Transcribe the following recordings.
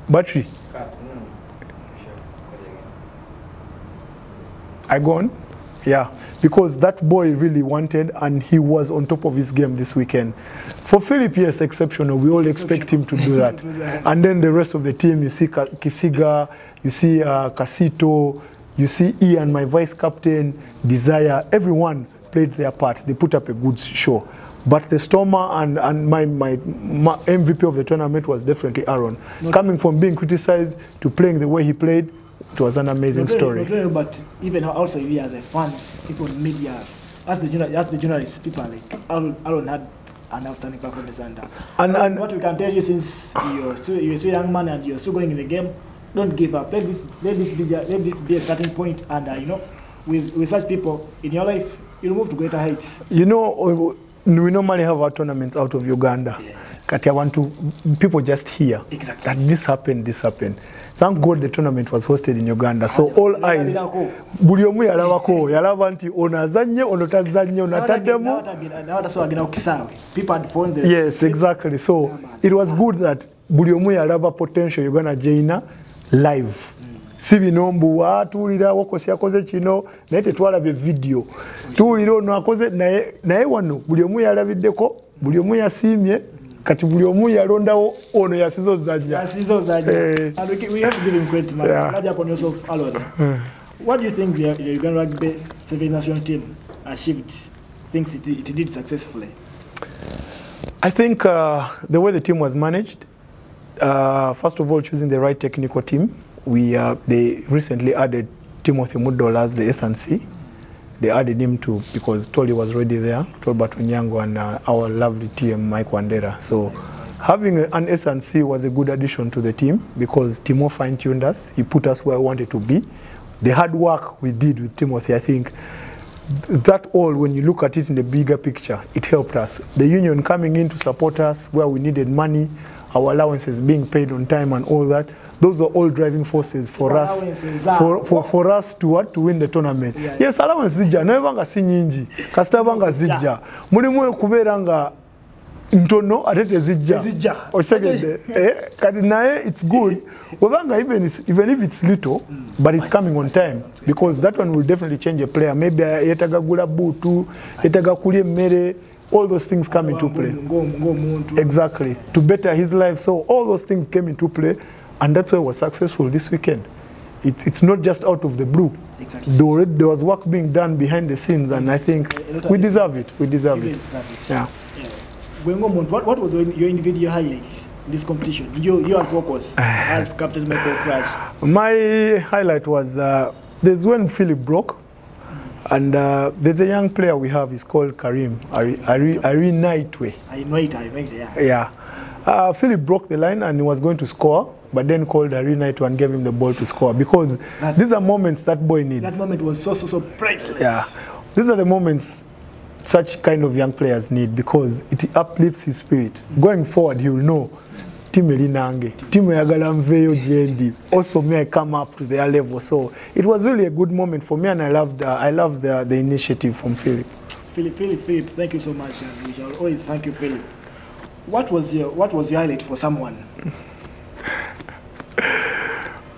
Battery. I gone? Yeah, because that boy really wanted, and he was on top of his game this weekend. For Philip, yes, exceptional. We all expect him to do that. And then the rest of the team, you see Kisiga, you see Casito, you see Ian, my vice captain, Desire, everyone played their part. They put up a good show. But the stormer and my MVP of the tournament was definitely Aaron. Coming from being criticized to playing the way he played, it was an amazing story. Not really, but even also we are the fans, people in media, as the journalists, people like Aaron had an outstanding performance. And what we can tell you, since you're still a young man and you're still going in the game, don't give up. Let this be a starting point, and you know, with such people in your life, you'll move to greater heights. You know, we normally have our tournaments out of Uganda. Yeah. Kati, I want to people just hear that this happened. Thank God the tournament was hosted in Uganda. So all eyes. Buli omu yalabako, yalaba nti onazanye, onotazanye, onataddemu. People had phones. Yes, exactly. So it was good that buli omu yalaba potential Uganda Jaina live. Si binombuwa tuulira Wakosi yakoze kino naye tetwalabye video. Tuulira ono akoze naye wano buli omu yalabiddeko, buli omu yasiimye. Kati buli omu yalondawo ono yasizo zajja. And we have to give him credit, man. Yeah. Upon yourself, what do you think the Uganda Rugby Sevens national team achieved, thinks it did successfully? I think the way the team was managed, first of all, choosing the right technical team. They recently added Timothy Mudola as the SNC. They added him too because Toli was already there, Tolbert Onyango, and our lovely TM Mike Wandera. So having an SNC was a good addition to the team because Timo fine-tuned us. He put us where we wanted to be. The hard work we did with Timothy, I think, that all, when you look at it in the bigger picture, it helped us. The union coming in to support us where we needed money, our allowances being paid on time and all that. Those are all driving forces for us for us to win the tournament. Yeah. Yes, allowance zija naebanga si nyingi. Kasita banga zija. Mulimu kubeera nga ntono atete zija. Oshegede. Kati naye it's good. Wabanga even if it's little, but it's coming on time because that one will definitely change a player. Maybe yetaga gula butu, yetaga kulye mmere. All those things come into play. Exactly. To better his life. So all those things came into play. And that's why we're successful this weekend. It's not just out of the blue. Exactly. There was work being done behind the scenes, and I think we deserve it. We deserve it. Yeah. What was your individual highlight in this competition? You as Wokorach, as Captain Wokorach. My highlight was there's when Philip broke, and there's a young player we have. He's called Karim. Ari Naitwe. I know it. Yeah. Philip broke the line and he was going to score, but then called Arena to and gave him the ball to score because these are moments that boy needs. That moment was so priceless. Yeah, these are the moments such kind of young players need because it uplifts his spirit. Going forward, he will know, team elinange, team yagala mveyo jendi. Also, may I come up to their level. So it was really a good moment for me, and I loved the initiative from Philip. Philip, thank you so much. We shall always thank you, Philip. What was your highlight for someone?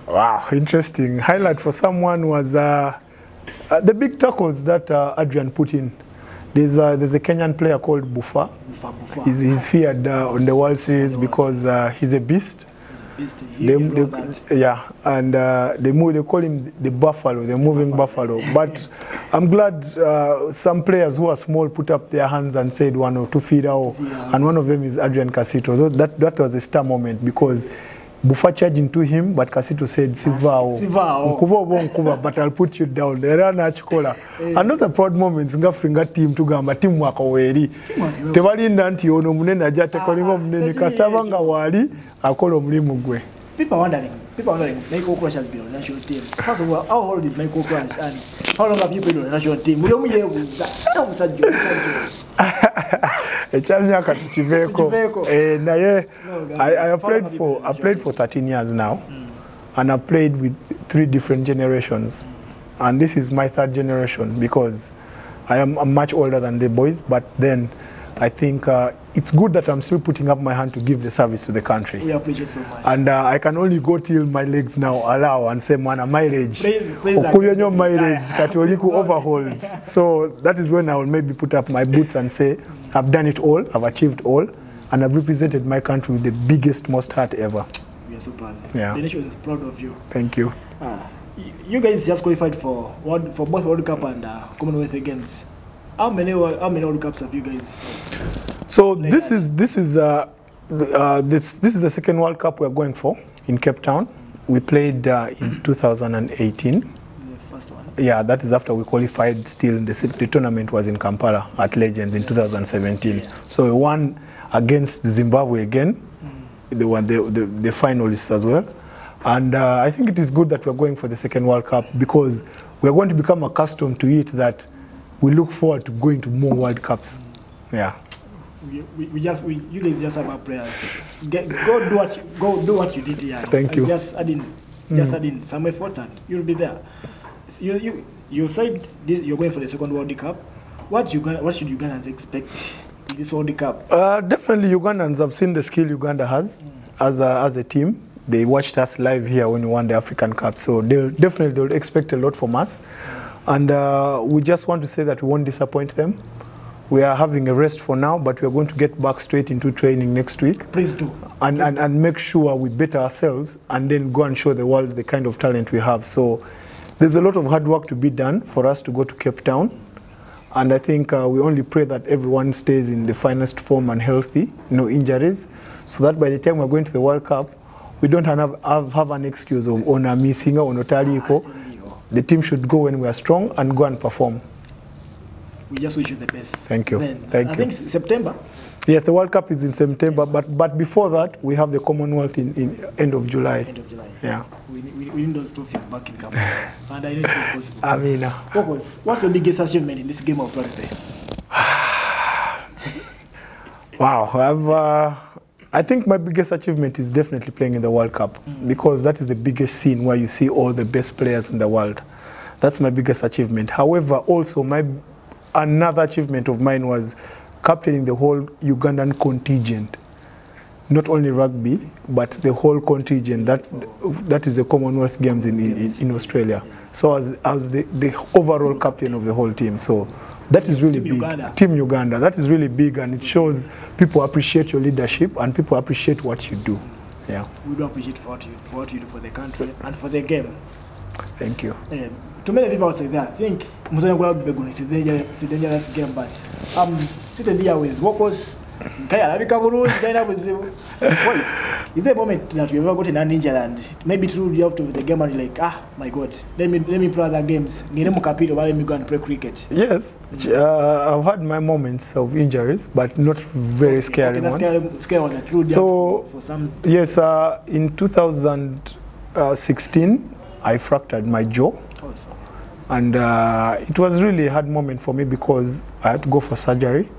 Wow, interesting. Highlight for someone was the big tackles that Adrian put in. There's a Kenyan player called Bufa. He's feared on the World Series because he's a beast. Yeah, and they call him the buffalo, the moving buffalo. But I'm glad some players who are small put up their hands and said 1 or 2 feet out, and one of them is Adrian Casito. So that was a star moment because Bufa charged into him, but Casito said, Sivao, but I'll put you down. And those are proud moments. Finger team to Gamba, team work away. Tevali Nanti, ono Munena Jata Kolimo Munene, Castavanga Wali, Akolo Mlimugwe. People are wondering, Micheal Wokorach has been on the national team. First of all, how old is Micheal Wokorach and how long have you been on the national team? I played for 13 years now, and I played with 3 different generations, and this is my 3rd generation because I'm much older than the boys. But then I think it's good that I'm still putting up my hand to give the service to the country. We appreciate so much. And I can only go till my legs now allow and say, man, mileage. Please Mileage, Catholic overhauled. So that is when I will maybe put up my boots and say, I've done it all, I've achieved all, and I've represented my country with the biggest, most heart ever. We are so proud. Yeah. The nation is proud of you. Thank you. You guys just qualified for both World Cup and Commonwealth Games. How many World Cups have you guys? So this is the second World Cup we're going for in Cape Town. We played in 2018. The first one. Yeah, that is after we qualified. Still, the tournament was in Kampala at Legends in 2017. Yeah. So we won against Zimbabwe again. They were the finalists as well. And I think it is good that we're going for the second World Cup because we're going to become accustomed to it that we look forward to going to more World Cups. Yeah. You guys just have our prayers. Go do what you did here. Thank you. Just add in some efforts and you'll be there. You said this, you're going for the second World Cup. What should Ugandans expect in this World Cup? Definitely Ugandans have seen the skill Uganda has as a team. They watched us live here when we won the African Cup, so they'll expect a lot from us. And we just want to say that we won't disappoint them. We are having a rest for now, but we're going to get back straight into training next week. Please do. And make sure we better ourselves and then go and show the world the kind of talent we have. So there's a lot of hard work to be done for us to go to Cape Town. And I think we only pray that everyone stays in the finest form and healthy, no injuries, so that by the time we're going to the World Cup, we don't have an excuse of Ona missing or Notaliko. The team should go when we are strong and go and perform. We just wish you the best. Thank you. I think September. Yes, the World Cup is in September, but before that, we have the Commonwealth in end of July. End of July. Yeah. We need those trophies back in Cameroon. And I know it's not possible. I mean, what's your biggest achievement in this game of rugby? Wow, I think my biggest achievement is definitely playing in the World Cup because that is the biggest scene where you see all the best players in the world. That's my biggest achievement. However, also another achievement of mine was captaining the whole Ugandan contingent. Not only rugby, but the whole contingent. That is the Commonwealth Games in Australia. So I was the overall captain of the whole team. So that is really big. Team Uganda. That is really big, and it shows people appreciate your leadership and people appreciate what you do. Yeah. We do appreciate what you do for the country and for the game. Thank you. To many people outside there, I think Rugby is a dangerous game, but I'm sitting here with Wokorach. Is there a moment that you've ever gotten an injury and maybe through you have to the game and you're like, my God, let me play other games. Let me go and play cricket. Yes, I've had my moments of injuries, but not very scary ones. So, for some. Yes, in 2016, I fractured my jaw. Awesome. And it was really a hard moment for me because I had to go for surgery.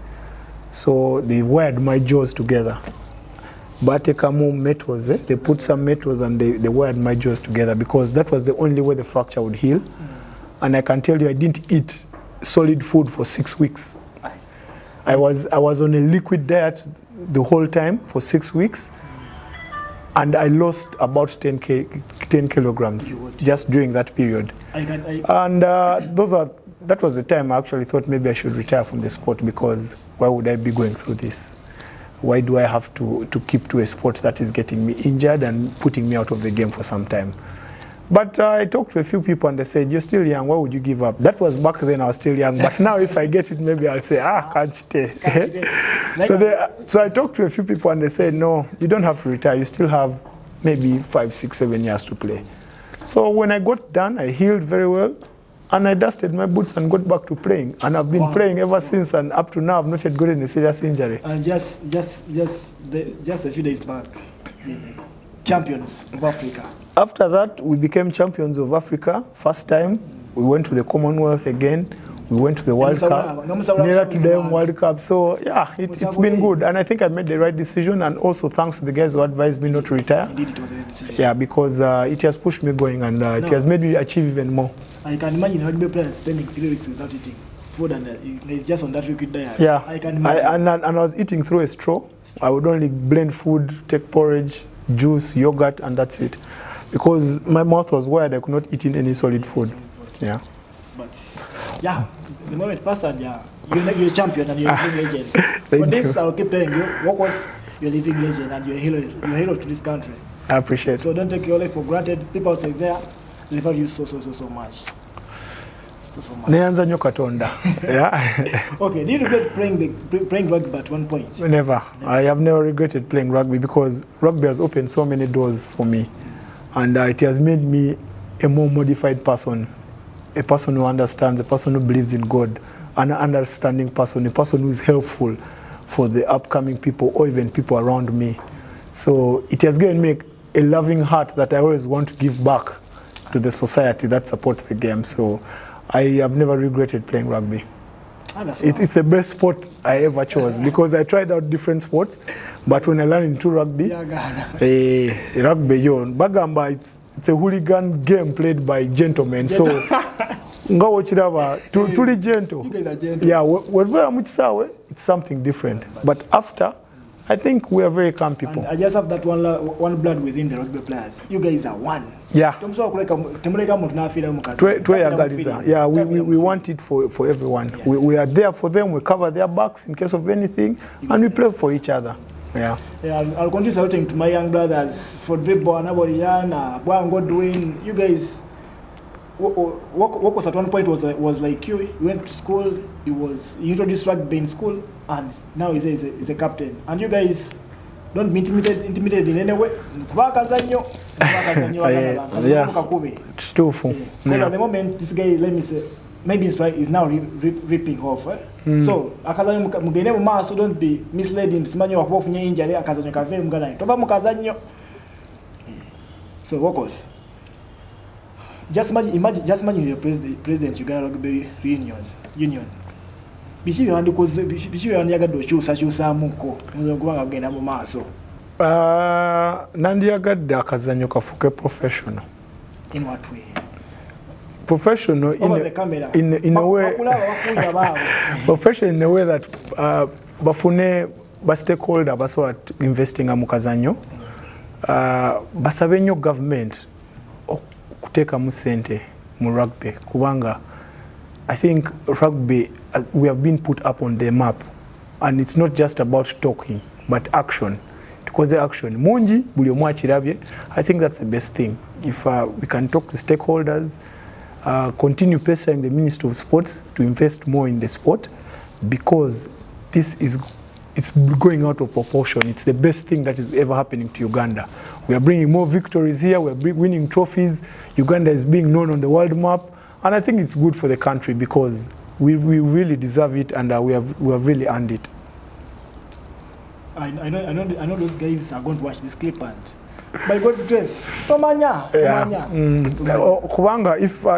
So they wired my jaws together. But they put some metals and they wired my jaws together because that was the only way the fracture would heal. And I can tell you, I didn't eat solid food for 6 weeks. I was on a liquid diet the whole time for 6 weeks. And I lost about 10 kilograms just during that period. That was the time I actually thought maybe I should retire from the sport because why would I be going through this? Why do I have to keep to a sport that is getting me injured and putting me out of the game for some time? But I talked to a few people and they said, you're still young, why would you give up? That was back then, I was still young. But now if I get it, maybe I'll say, can't stay. So I talked to a few people and they said, no, you don't have to retire. You still have maybe 5, 6, 7 years to play. So when I got done, I healed very well. And I dusted my boots and got back to playing. And I've been playing ever since, and up to now, I've not yet gotten a serious injury. And just a few days back, champions of Africa. After that, we became champions of Africa. First time, we went to the Commonwealth again. We went to the World Cup. Nearer to the World Cup. So, yeah, it's been good. And I think I made the right decision. And also thanks to the guys who advised me not to retire. Indeed, it was a decision. Yeah, because it has pushed me going and it has made me achieve even more. I can imagine rugby players spending 3 weeks without eating food and it's just on that liquid diet. Yeah, I can imagine. and I was eating through a straw. I would only blend food, take porridge, juice, yogurt, and that's it. Because my mouth was wired, I could not eat in any solid food. Yeah. But yeah, the moment passed, and yeah, you're a champion and you're a living legend. For this, I'll keep telling you, Wokorach, you're a living legend and you're a hero to this country. I appreciate it. So don't take your life for granted. People outside there love you so much. So much. Neanza nyo katonda. Yeah. Okay, did you regret playing rugby at one point? Never. I have never regretted playing rugby because rugby has opened so many doors for me. And it has made me a more modified person, a person who understands, a person who believes in God, an understanding person, a person who is helpful for the upcoming people or even people around me. So it has given me a loving heart that I always want to give back to the society that supports the game. So I have never regretted playing rugby. It's the best sport I ever chose because I tried out different sports, but when I learned into rugby, rugby, bagamba, it's a hooligan game played by gentlemen. So, tuli gentle. You guys are gentle. Yeah, when it's something different. But after, I think we are very calm people. And I just have that one blood within the rugby players. You guys are one. Yeah. Yeah, we want it for everyone. Yeah. We are there for them. We cover their backs in case of anything, and we play for each other. Yeah. Yeah, I'll continue shouting to my young brothers for dribble and Aboriana, Boango doing. You guys, Wokorach at one point was like you. He went to school. He introduced rugby in school, and now he's a captain. And you guys don't be intimidated in any way. Yeah. It's too full. Yeah. At the moment, this guy, let me say, maybe he's now ripping off. So, so don't be misled him. So, Wokorach. Just imagine you're president Uganda Rugby Union. Bishi yandi koze bishi yandi yagadde kyusa kubanga agenda mu maaso. Nandi yagadde akazanyo kafuke professional. In what way? Professional in a way. Professional in a way that bafune stakeholder baso investing mu kazanyo. Basabe nnyo government kuteka mu sente mu rugby kubanga I think rugby we have been put up on the map, and it's not just about talking but action. Because the action mungi buli omu akirabye. I think that's the best thing. If we can talk to stakeholders, continue pressuring the Ministry of Sports to invest more in the sport, because it's going out of proportion. It's the best thing that is ever happening to Uganda. We are bringing more victories here. We are winning trophies. Uganda is being known on the world map. And I think it's good for the country because we really deserve it, and we have really earned it. I know those guys are going to watch this clip, and by God's grace,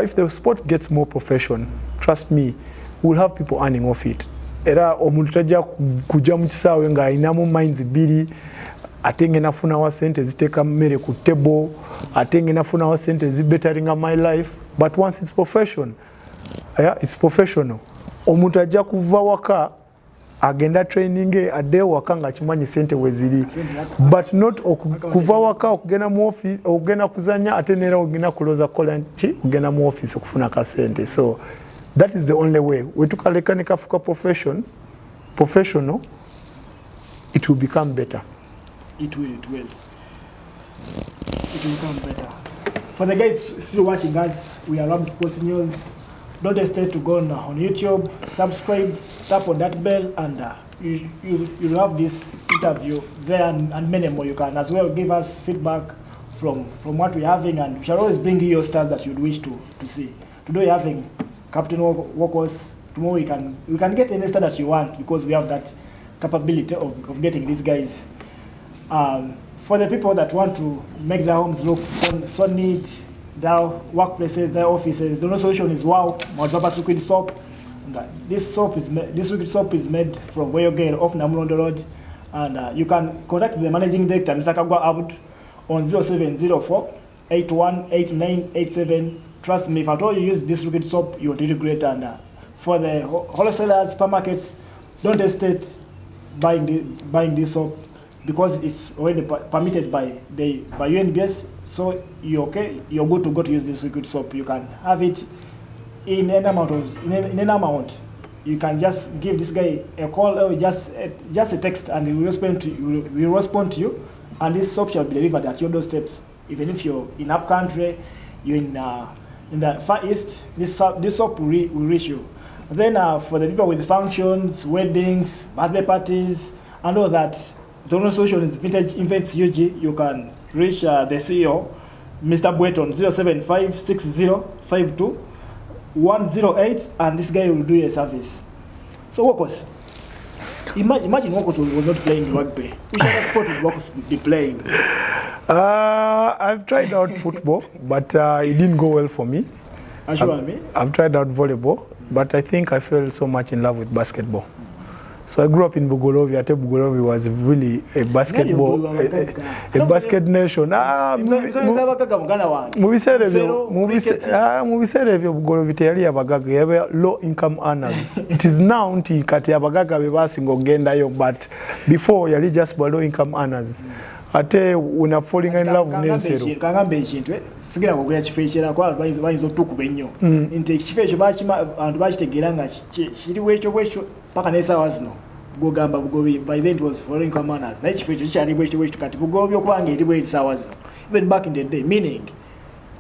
if the sport gets more profession, trust me, we'll have people earning off it. Era omuntu tajja kujja mu kisaawe nga alinamu minds bbiri, ate nafuna wa sente ziteeka mmere ku table, ate nafuna wa sente zibetteringa my life. But once it's profession, it's professional. Omuntu ajja kuva waka agenda training adde waka nga kimanyi sente weziri, but not kuva waka okugenda mu office okugenda kuzanya ate nera ogenda kuloza kola nki ogenda mu office okufuna ka sente. So that is the only way. We took a lekanika fuka professional, it will become better. It will become better. For the guys still watching us, we are Rab Sports News. Don't hesitate to go on YouTube, subscribe, tap on that bell, and you'll have this interview there and many more. You can as well give us feedback from what we're having, and we shall always bring you your stars that you'd wish to see. Today we're having Captain Wokorach. Tomorrow we can get any star that you want, because we have that capability of getting these guys. For the people that want to make their homes look so neat, their workplaces, their offices, the only solution is Wow Mwadwapa Liquid Soap. This liquid soap is made from Wokorach off Namulondo Road, and you can contact the managing director, Mr. Kagwa Abud, on 0704 818987. Trust me, if at all you use this liquid soap, you'll really great, and for the wholesalers, supermarkets, don't hesitate buying this soap because it's already permitted by UNBS. So you're okay. You're good to go to use this liquid soap. You can have it in an amount. You can just give this guy a call or just a text, and he will respond to you. And this soap shall be delivered at your doorsteps. Even if you're in up country, you're in the Far East, this soap will reach you. Then for the people with functions, weddings, birthday parties, and all that, the only solution is Vintage Events UG. You can reach the CEO, Mr. Bueton, 0756052 and this guy will do a service. So Wokorach, imagine Wokorach was not playing rugby. Which other sport would Wokorach be playing? I've tried out football, but it didn't go well for me. I've tried out volleyball, but I think I fell so much in love with basketball. So I grew up in Bugolobi. Bugolobi was really a basketball, a basket nation. Low income earners. It is now kati abagaga bebasinga ogendayo, but before yali just low income earners. Ate una falling in love n'ensero. Kangamba ekintu sigira kugula kifo ekirala kwa bayinza otukuba ennyo. Nti ekifo ekyo abantu bakitegeera nga kiri bwekyo paka n'essaawa zino gogamba Bugobi. By then it was foreign commanders. Naye ekifo ekyo kikyali bwekyo kati Bugobi okubanga eri bw'eri ssaawa zino. Even back in the day, meaning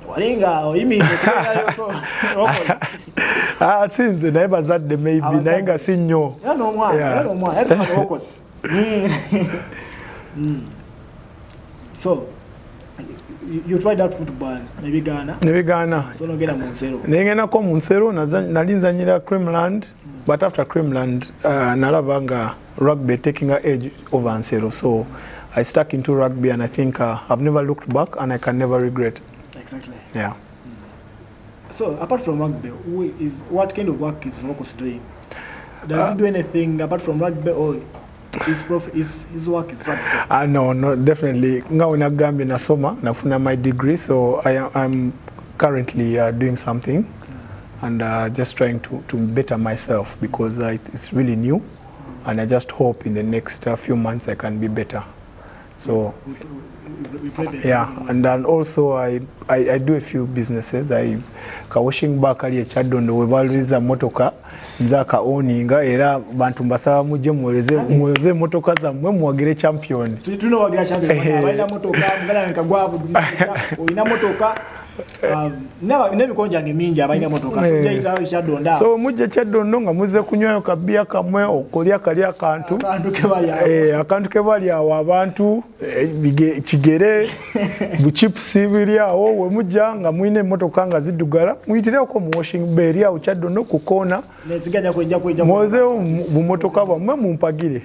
walinga oyimiridde kubeerayo so Wokorach. Since naye bazadde maybe naye nga si nnyo. Era n'omwana Wokorach. So, you tried out football, maybe Ghana? So, no get Munsero. Nengena ko Munsero, nalinzanyira Creamland, but after Creamland, nalabanga rugby taking an edge over Ansero. So, I stuck into rugby, and I think I've never looked back, and I can never regret. Exactly. Yeah. So, apart from rugby, what kind of work is Wokorach doing? Does he do anything apart from rugby, or his work is rugby? No, definitely. Now in Uganda, nasoma, nafuna my degree, so I'm currently doing something and just trying to better myself because it's really new, and I just hope in the next few months I can be better. So yeah, and then also I do a few businesses. I washing back ali Chadondo webaliza motoka nzaka oninga era bantu mbasaba muje muweze motoka za mwe muwagire champion. Tuno wagira champion. Abaina motoka mugala nkagwabu oyina motoka nebikonjange mingi abaina motoka so jaita Chadonda. So muje Chadondo nga muze kunywayo kabia kamwe okolya kali akantu akantu kebali awo abantu kigere buchipsi biri awo we mujja nga mwine motoka nga zidugala muyitireko mu washing bay ya Chadondo ku kona neziganya kujja muweze bu motoka bamwe mumpagire.